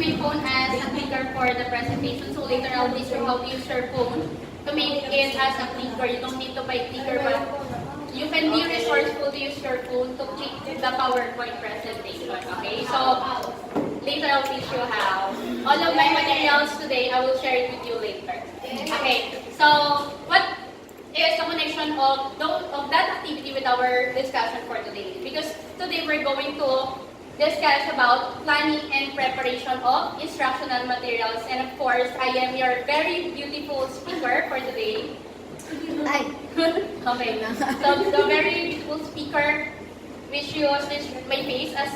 my phone as a clicker for the presentation. So later I'll teach you how to use your phone to make it as a clicker. You don't need to buy clicker, but you can be resourceful to use your phone to click the PowerPoint presentation. Okay, so later I'll teach you how. All of my materials today, I will share it with you later. Okay, so what is the connection of that activity with our discussion for today? Because today we're going to discuss about planning and preparation of instructional materials. And of course, I am your very beautiful speaker for today. Ay. Okay. So the very beautiful speaker which uses my face as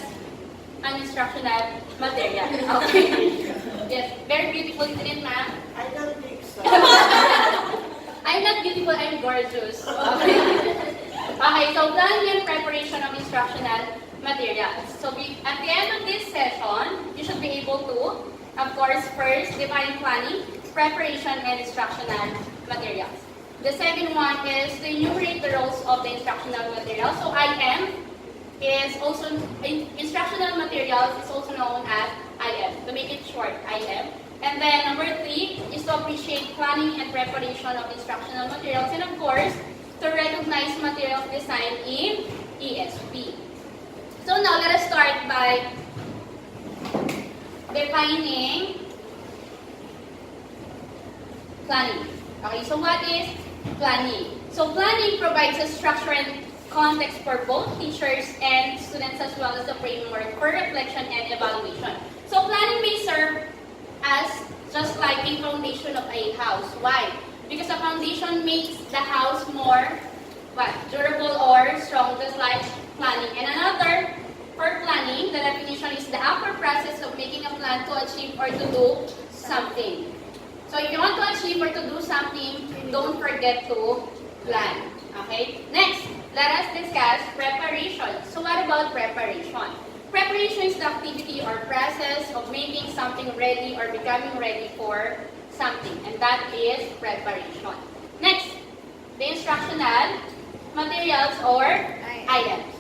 an instructional material. Okay. Yes, very beautiful, isn't it, ma'am? I don't think so. I'm not beautiful, I'm gorgeous. Okay. Okay, so planning and preparation of instructional materials. So at the end of this session, you should be able to, of course, first define planning, preparation, and instructional materials. The second one is to enumerate the roles of the instructional materials. So IM is also, instructional materials is also known as IM. To make it short, IM. And then number 3 is to appreciate planning and preparation of instructional materials. And of course, to recognize materials designed in ESP. So now let us start by defining planning. Okay, so what is planning? So planning provides a structure and context for both teachers and students, as well as a framework for reflection and evaluation. So planning may serve as just like a foundation of a house. Why? Because a foundation makes the house more durable or strong, just like planning. And another, for planning, the definition is the upper process of making a plan to achieve or to do something. So if you want to achieve or to do something, don't forget to plan. Okay? Next, let us discuss preparation. So what about preparation? Preparation is the activity or process of making something ready or becoming ready for something. And that is preparation. Next, the instructional materials or items.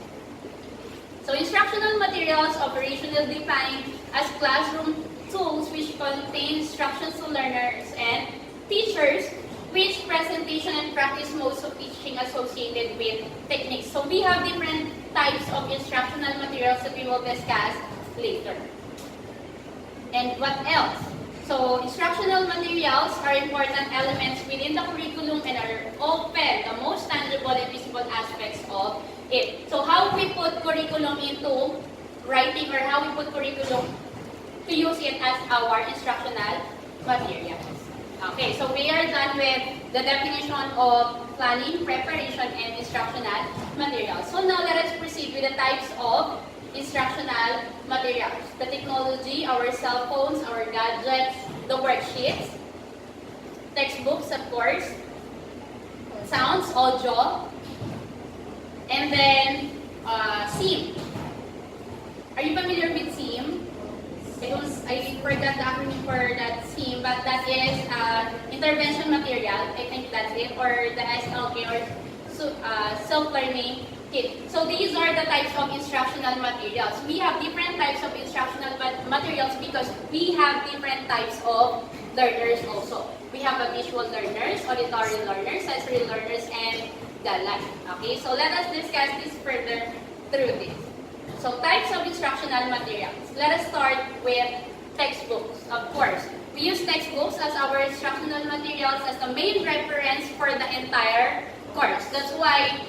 So instructional materials operationally defined as classroom tools which contain instructions to learners and teachers, which presentation and practice modes of teaching associated with techniques. So we have different types of instructional materials that we will discuss later. And what else? So instructional materials are important elements within the curriculum and are often the most tangible and visible aspects of it. So how we put curriculum into writing, or how we put curriculum to use it as our instructional materials. Okay, so we are done with the definition of planning, preparation, and instructional materials. So now let us proceed with the types of instructional materials. The technology, our cell phones, our gadgets, the worksheets, textbooks, of course, sounds, audio, and then SIM. Are you familiar with SIM? I forgot the acronym for that SIM, but that is intervention material. I think that's it, or the SLK, or self-learning kit. So these are the types of instructional materials. We have different types of instructional materials because we have different types of learners also. We have a visual learners, auditory learners, sensory learners, and the like. Okay, so let us discuss this further through this. So types of instructional materials. Let us start with textbooks, of course. We use textbooks as our instructional materials as the main reference for the entire course. That's why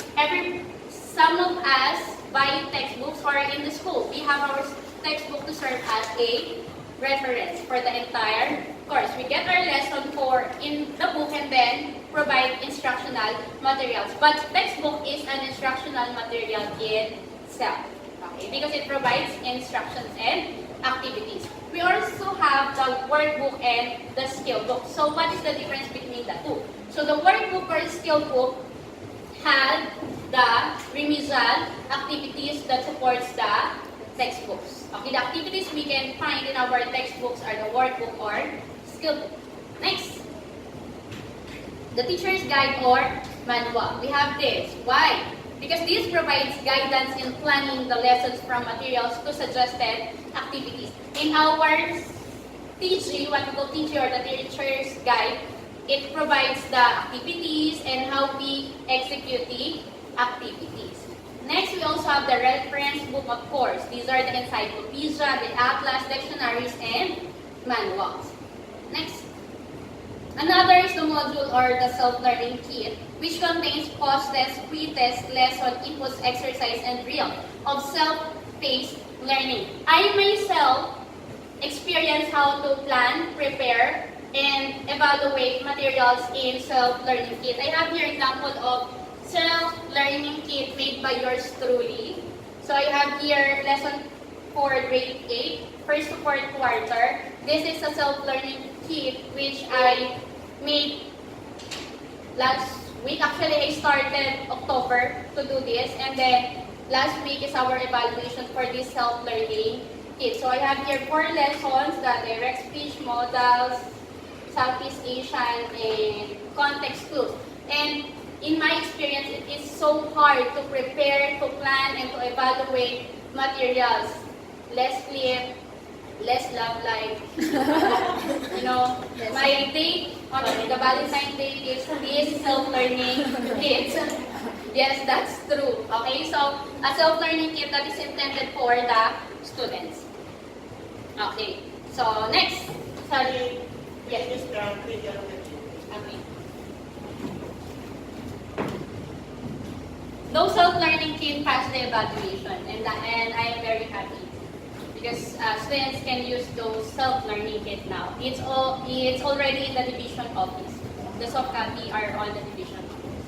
some of us buy textbooks, or in the school, we have our textbook to serve as a reference for the entire course. We get our lesson in the book and then provide instructional materials. But textbook is an instructional material in itself. Okay, because it provides instructions and activities. We also have the workbook and the skill book. So what is the difference between the two? So the workbook or skill book had the remedial activities that supports the textbooks. Okay, the activities we can find in our textbooks are the workbook or skill book. Next, the teacher's guide or manual. We have this. Why? Because this provides guidance in planning the lessons from materials to suggested activities. In our TG, what we call TG or the teacher's guide, it provides the activities and how we execute the activities. Next, we also have the reference book, of course. These are the encyclopedia, the atlas, dictionaries, and manuals. Next. Another is the module or the self-learning kit, which contains post-test, pre-test, lesson, inputs, exercise, and drill of self-paced learning. I myself experience how to plan, prepare, and evaluate materials in self-learning kit. I have here example of self-learning kit made by yours truly. So I have here lesson for grade 8, first to fourth quarter. This is a self-learning kit which I made last week. Actually, I started October to do this, and then last week is our evaluation for this self-learning kit. So I have here 4 lessons, the direct speech, modals, Southeast Asian, and context clues. And in my experience, it is so hard to prepare, to plan, and to evaluate materials. Less flip, less love life. You know, my date on the Valentine's Day is this self-learning kit. Yes, that's true. Okay, so a self-learning kit that is intended for the students. Okay, so next. Sorry. Yes. Okay. Those self-learning kit passed the evaluation, and I am very happy because students can use those self-learning kit now. It's already in the division office. The soft copy are on the division office.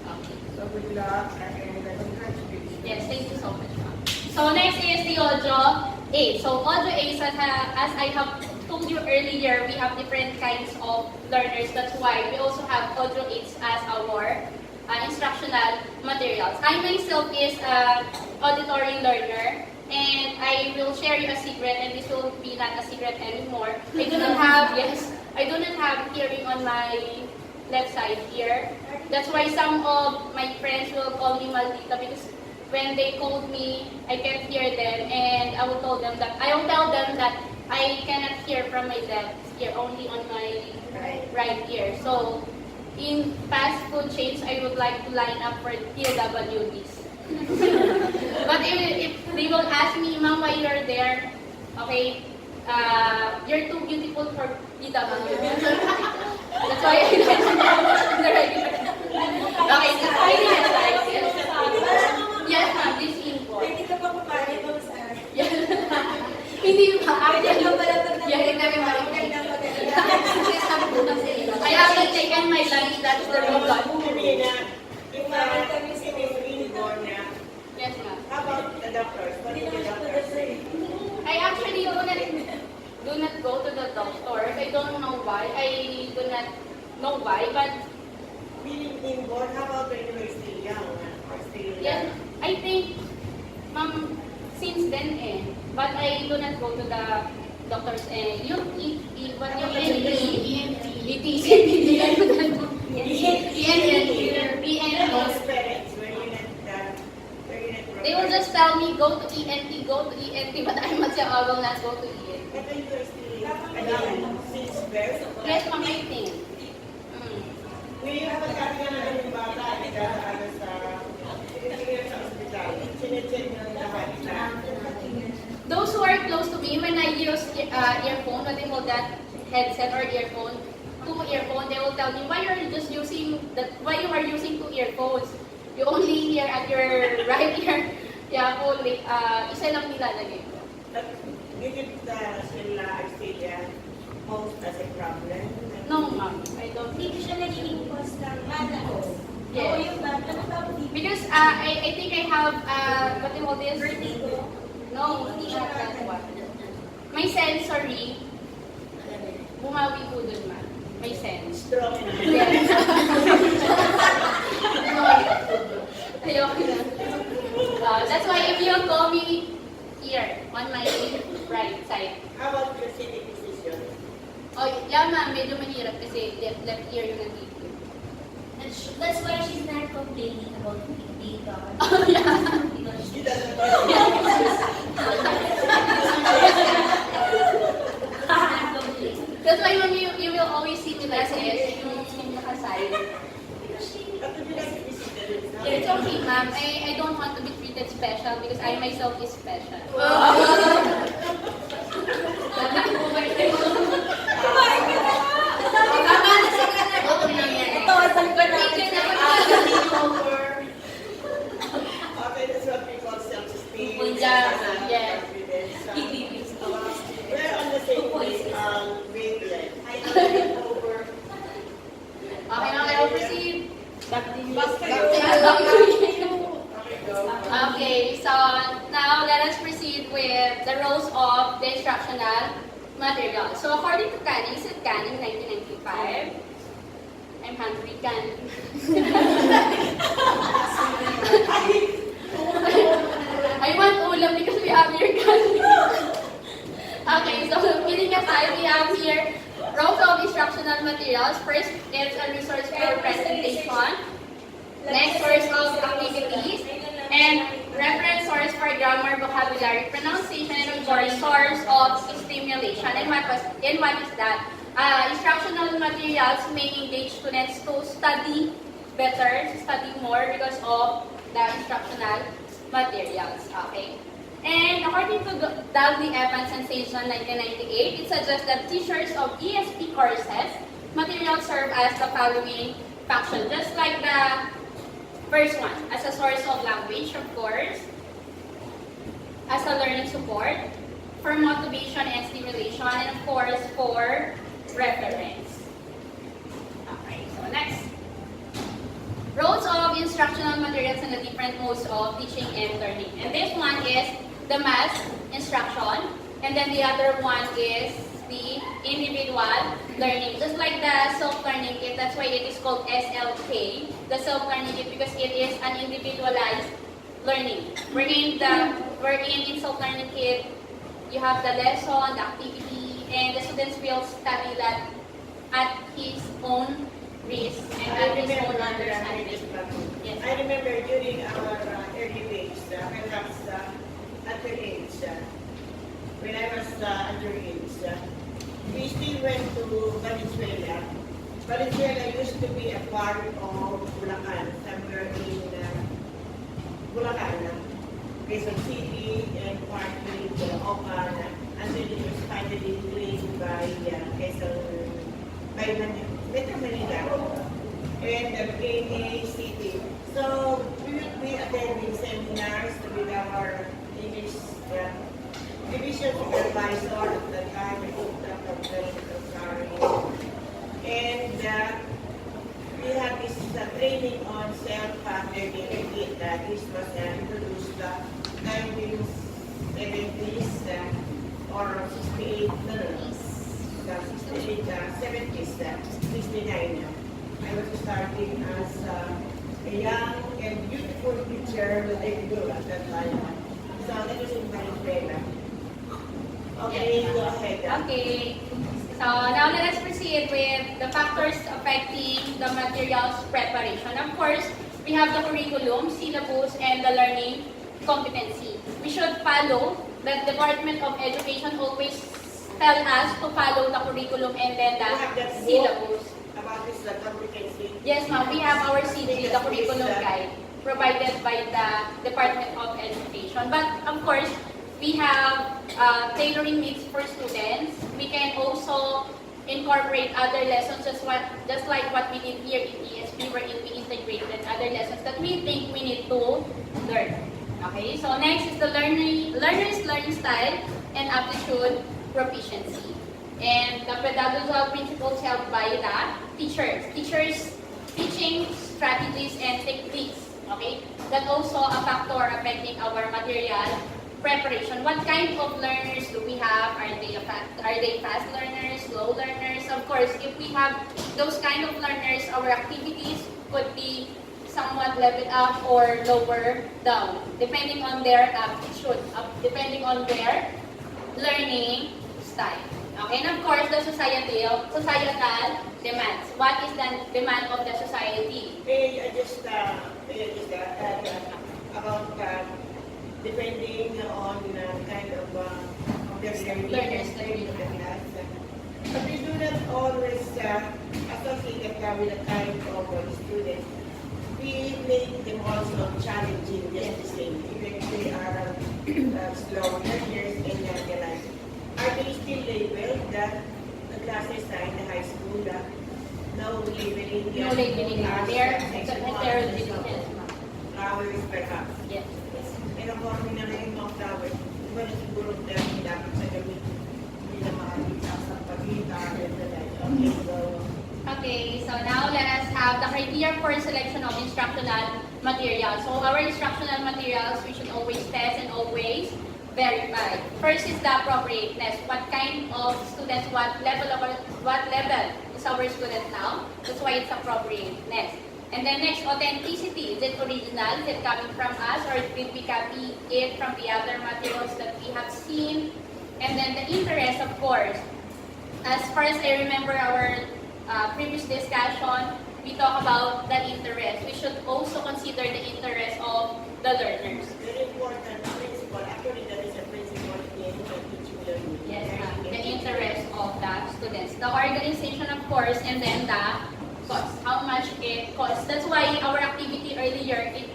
Okay. So good luck and congratulations. Yes, thank you so much, ma'am. So next is the audio 8. So audio 8, as I have told you earlier, we have different kinds of learners. That's why we also have audio 8 as our instructional materials. I myself is an auditory learner, and I will share you a secret, and this will be not a secret anymore. I do not have, I do not have hearing on my left side here. That's why some of my friends will call me Maldita, because when they called me, I can't hear them, and I will tell them that I cannot hear from my left ear, only on my right ear. So in fast food chains, I would like to line up for TWDs. But if they will ask me, Mom, why you're there? Okay, you're too beautiful for TWDs. That's why I like the regular. Okay, that's why I like it. Yes, ma'am, this info. Hindi ka pa papayag mo sa akin. Hindi ba? I haven't taken my lunch, that's the reason. Yes, ma'am. How about the doctors? What do the doctors say? I actually do not go to the doctor. I don't know why. I do not know why, but Being inborn, how about when you were still young? Or still yes, young? I think, ma'am, since then but I do not go to the doctors what Those parents, were you not They will just tell me, go to ENT, but I myself, I will not go to ENT. But when you were still young, since birth? Yes, ma'am, I think. Will you have a copy ng bata at ano sa ospital? Sinecheck nyo rin lahat na. Those who are close to me, when I use earphone, what they call that, headset or earphone, 2 earphone, they will tell me, why you are using 2 earphones? You only hear at your right ear. Yeah, only, isa lang nilalagay ko. Did sila Australia pose as a problem? No, ma'am, I don't think. Hindi siya naging cause ng malaos. Yes. Oo, yung bata na tawag dito. Because I think I have, what do you call this? Vertigo. No, hindi siya that one. My sensory, bumawi po dun, ma'am. May sense. Strong na. Yes. Ayoko na. That's why if you call me here, on my right side. How about your sitting position? Oh, yeah, ma'am, medyo mahirap kasi left ear yung nandito. That's why she's not complaining about being God. Oh, yeah. She doesn't know. That's why ma'am, you will always see me like this, yung nakaside. But would you like to visit the room now? It's okay ma'am, I don't want to be treated special because I myself is special. Okay, that's what we call self-esteem. Yeah, Confidence. yes. We're on the same wavelength. Okay, okay, I'll proceed. Back to you. Okay, go. Okay, so now let us proceed with the roles of the instructional material. So according to Canning, is it Canning 1995? I'm hungry, Canning. I want ulam because we have here Canning. Okay, so kidding aside, we have here roles of instructional materials. First, it's a resource for presentation. Next, source of activities. And reference source for grammar, vocabulary, pronunciation, and of course, source of stimulation. And what is that? Instructional materials may engage students to study better, to study more because of the instructional materials. Okay. And according to Dudley Evans and Saison 1998, it suggests that teachers of ESP courses materials serve as the following function, just like the first one, as a source of language, of course, as a learning support, for motivation and stimulation, and of course, for reference. Okay, so next. Roles of instructional materials and the different modes of teaching and learning. And this one is the mass instruction, and then the other one is the individual learning. Just like the self-learning kit, that's why it is called SLK, the self-learning kit, because it is an individualized learning. Wherein in self-learning kit, you have the lesson, the activity, and the students will study that at his own risk and at his own understanding. Yes. I remember during our early days, perhaps at your age, when I was at your age, we still went to Valenzuela. Valenzuela used to be a part of Bulacan, somewhere in Bulacan, Quezon City, and partly Ocan, until it was finally claimed by Metro Manila, and became a city. So we will be attending seminars with our English division supervisor at the time, I think that was sorry. And we had this training on self-learning. This was introduced 1970s or 68, no, 68, 70s, 69. I was starting as a young and beautiful teacher that I do at that time. So that was in Venezuela. Okay, go ahead. Okay. So now let us proceed with the factors affecting the materials preparation. Of course, we have the curriculum, syllabus, and the learning competency. We should follow the Department of Education always tell us to follow the curriculum and then the You have that book syllabus. about this competency. Yes, ma'am. We have our CD, the curriculum guide, provided by the Department of Education. But of course, we have tailoring needs for students. We can also incorporate other lessons, just like what we did here in ESP, wherein we integrated other lessons that we think we need to learn. Okay, so next is the learner's learning style and aptitude proficiency. And the pedagogical principles held by the teachers. Teachers' teaching strategies and techniques. Okay, that also a factor affecting our material preparation. What kind of learners do we have? Are they fast learners, slow learners? Of course, if we have those kind of learners, our activities could be somewhat leveled up or lower down, depending on their aptitude, depending on their learning style. Okay, and of course, the societal demands. What is the demand of the society? May I just add about depending on kind of their Learners' learning. But we do not always associated with a kind of students. We make them also challenging just the same, even if they are slow learners and organized. Are they still labeled the classes in the high school? No labeling. No labeling. They're digital. Hours perhaps. Yes. Pero kung kami na rin mga tawag, iba na siguro dahil dapat sa gabi, hindi na makakita sa pagkita, and the like. Okay, so, Okay, so now let us have the criteria for selection of instructional materials. So our instructional materials, we should always test and always verify. First is the appropriateness. What kind of students, what level is our student now? That's why it's appropriateness. And then next, authenticity. Is it original? Is it coming from us, or did we copy it from the other materials that we have seen? And then the interest, of course. As far as I remember our previous discussion, we talk about the interest. We should also consider the interest of the learners. very important principle. Actually, that is a principle in teaching learning. Yes, ma'am. The interest of the students. The organization, of course, and then the cost. How much it costs. That's why our activity earlier, it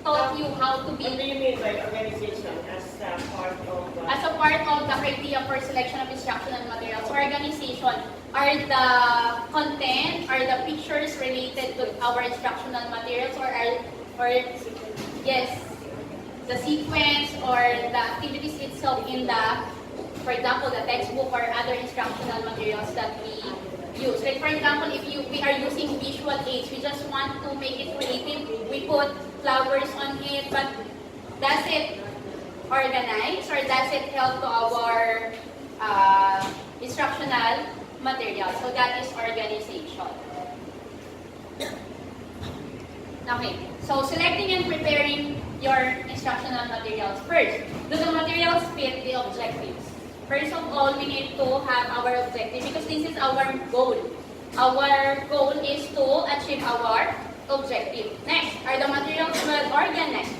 taught you how to What do be you mean by organization as part of... as a part of the criteria for selection of instructional materials. Organization are the content, are the pictures related to our instructional materials, or yes, the sequence or the activities itself in the, for example, the textbook or other instructional materials that we use. Like for example, if we are using visual aids, we just want to make it creative, we put flowers on it, but does it organize or does it help to our instructional material? So that is organization. Okay, so selecting and preparing your instructional materials. First, do the materials fit the objectives? First of all, we need to have our objective because this is our goal. Our goal is to achieve our objective. Next, are the materials well organized?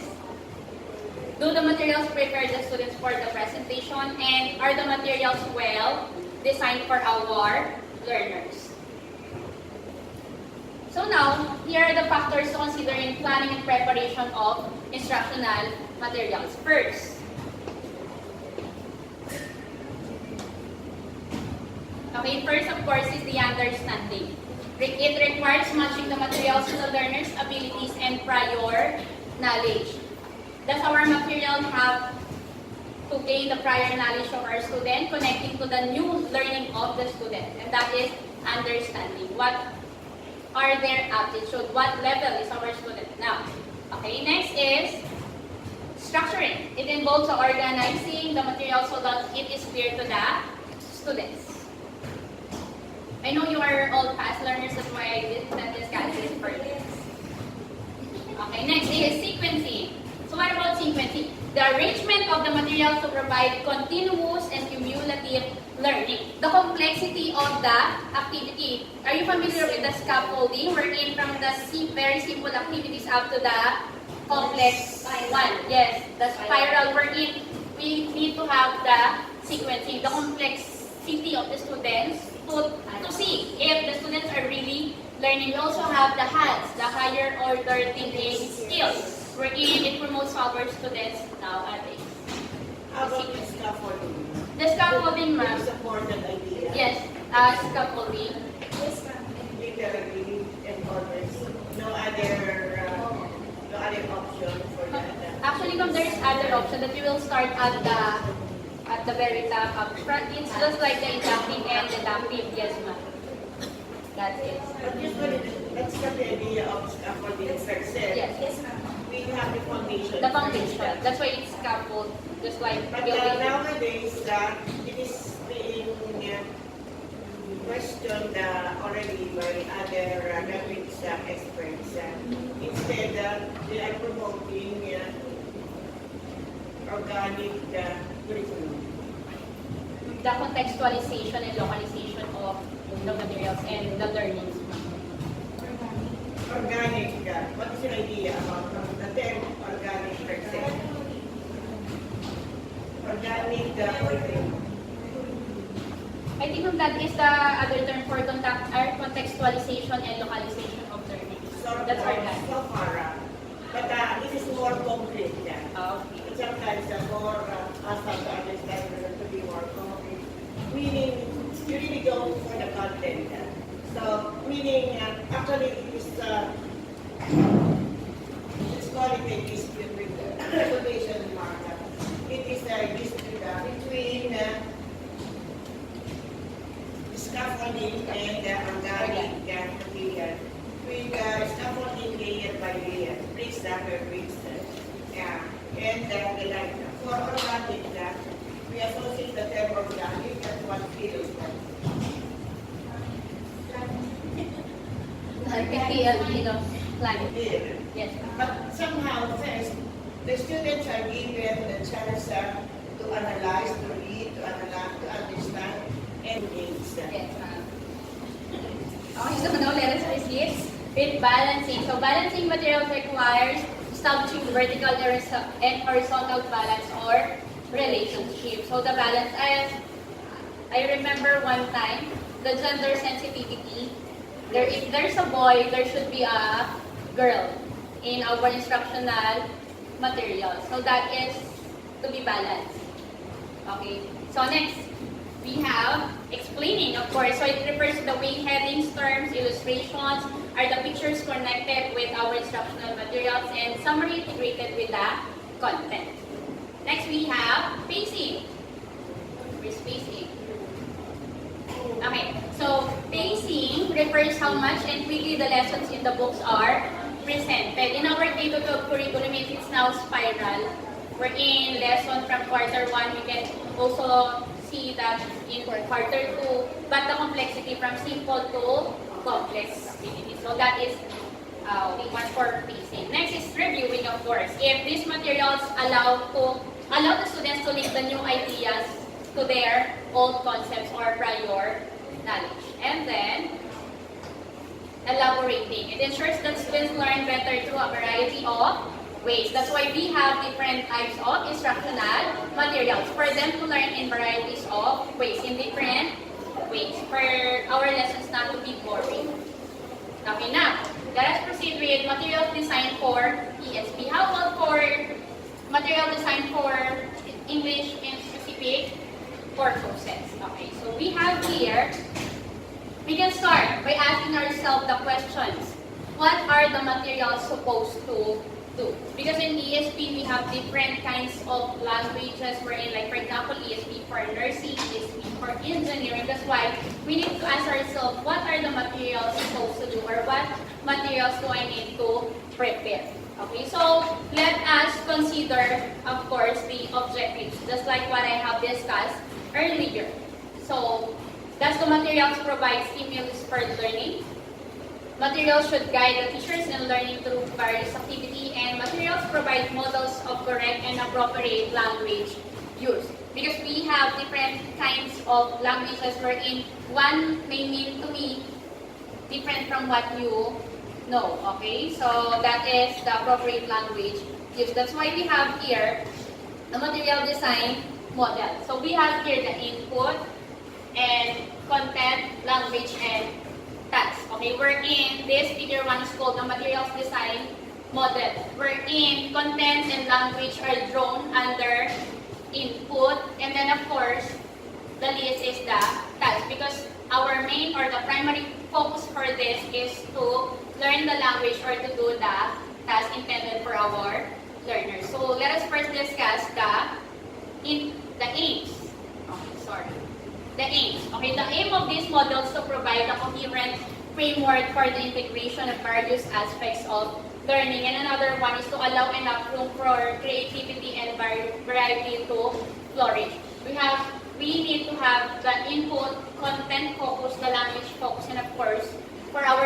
Do the materials prepare the students for the presentation, and are the materials well designed for our learners? So now, here are the factors to consider in planning and preparation of instructional materials. First, first of course is the understanding. It requires matching the materials to the learner's abilities and prior knowledge. Does our material have to gain the prior knowledge of our student, connecting to the new learning of the student? And that is understanding. What are their aptitude? What level is our student now? Okay, next is structuring. It involves organizing the material so that it is clear to the students. I know you are all fast learners, that's why I did not discuss this first. Okay, next is sequencing. So what about sequencing? The arrangement of the materials to provide continuous and cumulative learning. The complexity of the activity. Are you familiar with the scaffolding? Wherein from the very simple activities up to the complex one. Yes, the spiral wherein we need to have the sequencing, the complexity of the students to see if the students are really learning. We also have the HADS, the higher order thinking skills, wherein it promotes our students nowadays. How about the scaffolding? The scaffolding, ma'am. It's a important idea. Yes, scaffolding. Literally and always. No other option for that. Actually, ma'am, there is other option that we will start at the very top up front. It's just like the inductive and deductive. Yes, ma'am. That's it. But usually, that's not the idea of scaffolding per se. Yes. We have the foundation. The foundation. That's why it's scaffold, just like But building. nowadays, it is being questioned already by other language experts. Instead, they are promoting organic curriculum. The contextualization and localization of the materials and the learnings. Organic, what is your idea about the term organic per se? Organic curriculum. I think that is the other term for contextualization and localization of learning. That's our plan. So far, but it is more concrete. Okay. Sometimes more asset understand to be more concrete. Meaning, you really go for the content. So, meaning, actually, it is this quality dispute with the quotation mark. It is a dispute between scaffolding and organic material. With scaffolding layer by layer, bricks after bricks. Yeah, and the like. For organic, we associate the term organic as one field. Like planning. Here. Yes. But somehow, first, the students are given the chance to analyze, to read, to analyze, to understand, and things. Yes. Okay, so now let us proceed with balancing. So balancing materials requires establishing vertical and horizontal balance or relationship. So the balance, I remember one time, the gender sensitivity. If there's a boy, there should be a girl in our instructional material. So that is to be balanced. Okay. So next, we have explaining, of course. So it refers to the way headings, terms, illustrations are the pictures connected with our instructional materials and summary integrated with the content. Next, we have pacing. Where's pacing? Okay, so pacing refers how much and quickly the lessons in the books are presented. In our K-12 curriculum, it's now spiral. We're in lesson from quarter 1. We can also see that in quarter 2, but the complexity from simple to complex activity. So that is one for pacing. Next is reviewing, of course. If these materials allow the students to link the new ideas to their old concepts or prior knowledge. And then, elaborating. It ensures that students learn better through a variety of ways. That's why we have different types of instructional materials for them to learn in varieties of ways, in different ways, for our lessons not to be boring. Okay, now, let us proceed with material design for ESP. How about for material design for English in specific purposes? Okay, so we have here, we can start by asking ourselves the questions. What are the materials supposed to do? Because in ESP, we have different kinds of languages. We're in, like, for example, ESP for nursing, ESP for engineering. That's why we need to ask ourselves, what are the materials supposed to do, or what materials do I need to prepare? Okay, so let us consider, of course, the objectives, just like what I have discussed earlier. So, does the materials provide stimulus for learning? Materials should guide the teachers in learning through various activity, and materials provide models of correct and appropriate language use. Because we have different kinds of languages wherein one may mean to be different from what you know, okay? So that is the appropriate language use. That's why we have here the material design model. So we have here the input and content, language, and task. Okay, we're in this figure 1 is called the materials design model. We're in content and language are drawn under input, and then of course the list is the task, because our main or the primary focus for this is to learn the language or to do the task intended for our learners. So let us first discuss the aims. Okay, sorry. The aims. Okay, the aim of these models to provide a coherent framework for the integration of various aspects of learning, and another one is to allow enough room for creativity and variety to flourish. We need to have the input, content focus, the language focus, and of course, for our